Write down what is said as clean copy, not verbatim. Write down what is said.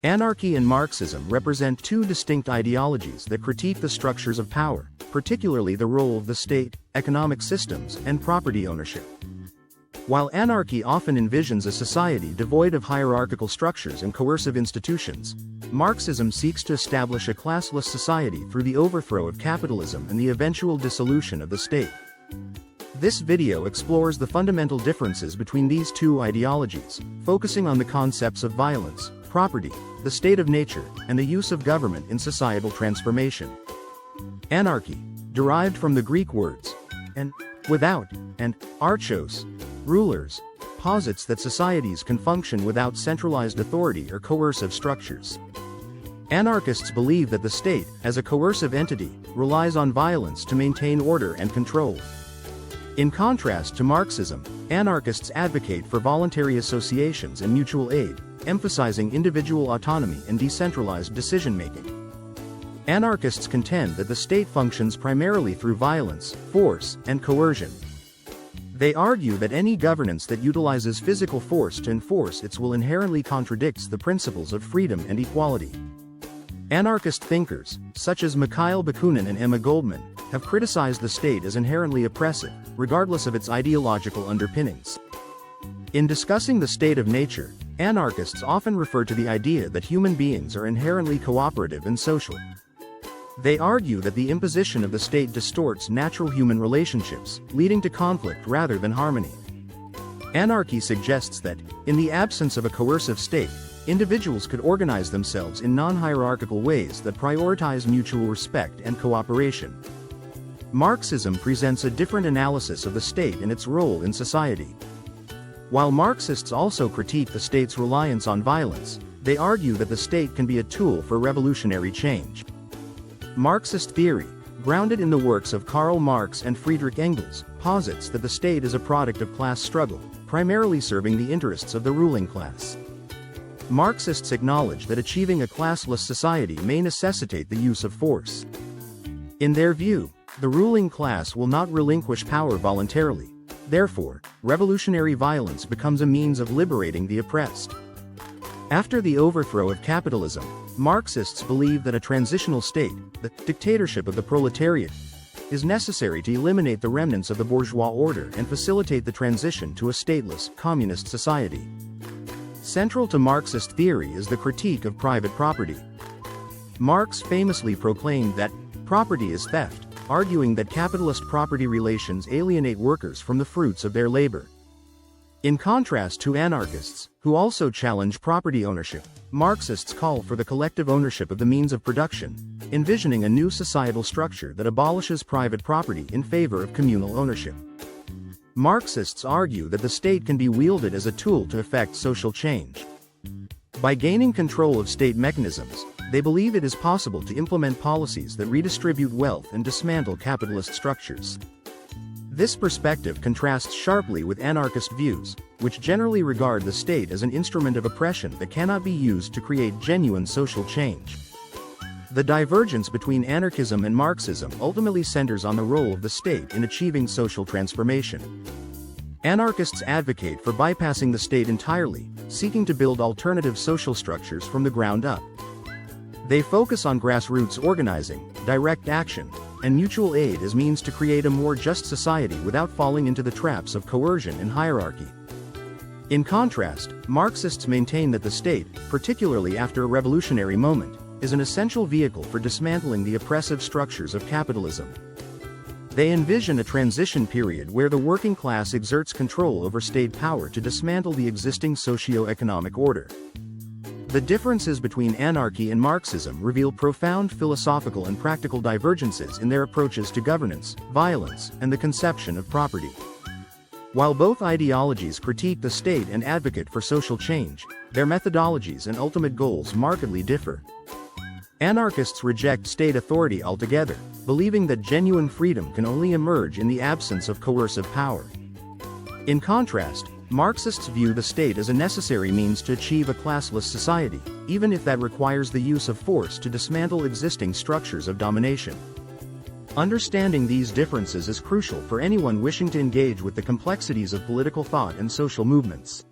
Anarchy and Marxism represent two distinct ideologies that critique the structures of power, particularly the role of the state, economic systems, and property ownership. While anarchy often envisions a society devoid of hierarchical structures and coercive institutions, Marxism seeks to establish a classless society through the overthrow of capitalism and the eventual dissolution of the state. This video explores the fundamental differences between these two ideologies, focusing on the concepts of violence, property, the state of nature, and the use of government in societal transformation. Anarchy, derived from the Greek words and without and archos, rulers, posits that societies can function without centralized authority or coercive structures. Anarchists believe that the state, as a coercive entity, relies on violence to maintain order and control. In contrast to Marxism, anarchists advocate for voluntary associations and mutual aid, emphasizing individual autonomy and decentralized decision-making. Anarchists contend that the state functions primarily through violence, force, and coercion. They argue that any governance that utilizes physical force to enforce its will inherently contradicts the principles of freedom and equality. Anarchist thinkers, such as Mikhail Bakunin and Emma Goldman, have criticized the state as inherently oppressive, regardless of its ideological underpinnings. In discussing the state of nature, anarchists often refer to the idea that human beings are inherently cooperative and social. They argue that the imposition of the state distorts natural human relationships, leading to conflict rather than harmony. Anarchy suggests that, in the absence of a coercive state, individuals could organize themselves in non-hierarchical ways that prioritize mutual respect and cooperation. Marxism presents a different analysis of the state and its role in society. While Marxists also critique the state's reliance on violence, they argue that the state can be a tool for revolutionary change. Marxist theory, grounded in the works of Karl Marx and Friedrich Engels, posits that the state is a product of class struggle, primarily serving the interests of the ruling class. Marxists acknowledge that achieving a classless society may necessitate the use of force. In their view, the ruling class will not relinquish power voluntarily. Therefore, revolutionary violence becomes a means of liberating the oppressed. After the overthrow of capitalism, Marxists believe that a transitional state, the dictatorship of the proletariat, is necessary to eliminate the remnants of the bourgeois order and facilitate the transition to a stateless, communist society. Central to Marxist theory is the critique of private property. Marx famously proclaimed that property is theft, arguing that capitalist property relations alienate workers from the fruits of their labor. In contrast to anarchists, who also challenge property ownership, Marxists call for the collective ownership of the means of production, envisioning a new societal structure that abolishes private property in favor of communal ownership. Marxists argue that the state can be wielded as a tool to effect social change. By gaining control of state mechanisms, they believe it is possible to implement policies that redistribute wealth and dismantle capitalist structures. This perspective contrasts sharply with anarchist views, which generally regard the state as an instrument of oppression that cannot be used to create genuine social change. The divergence between anarchism and Marxism ultimately centers on the role of the state in achieving social transformation. Anarchists advocate for bypassing the state entirely, seeking to build alternative social structures from the ground up. They focus on grassroots organizing, direct action, and mutual aid as means to create a more just society without falling into the traps of coercion and hierarchy. In contrast, Marxists maintain that the state, particularly after a revolutionary moment, is an essential vehicle for dismantling the oppressive structures of capitalism. They envision a transition period where the working class exerts control over state power to dismantle the existing socio-economic order. The differences between anarchy and Marxism reveal profound philosophical and practical divergences in their approaches to governance, violence, and the conception of property. While both ideologies critique the state and advocate for social change, their methodologies and ultimate goals markedly differ. Anarchists reject state authority altogether, believing that genuine freedom can only emerge in the absence of coercive power. In contrast, Marxists view the state as a necessary means to achieve a classless society, even if that requires the use of force to dismantle existing structures of domination. Understanding these differences is crucial for anyone wishing to engage with the complexities of political thought and social movements.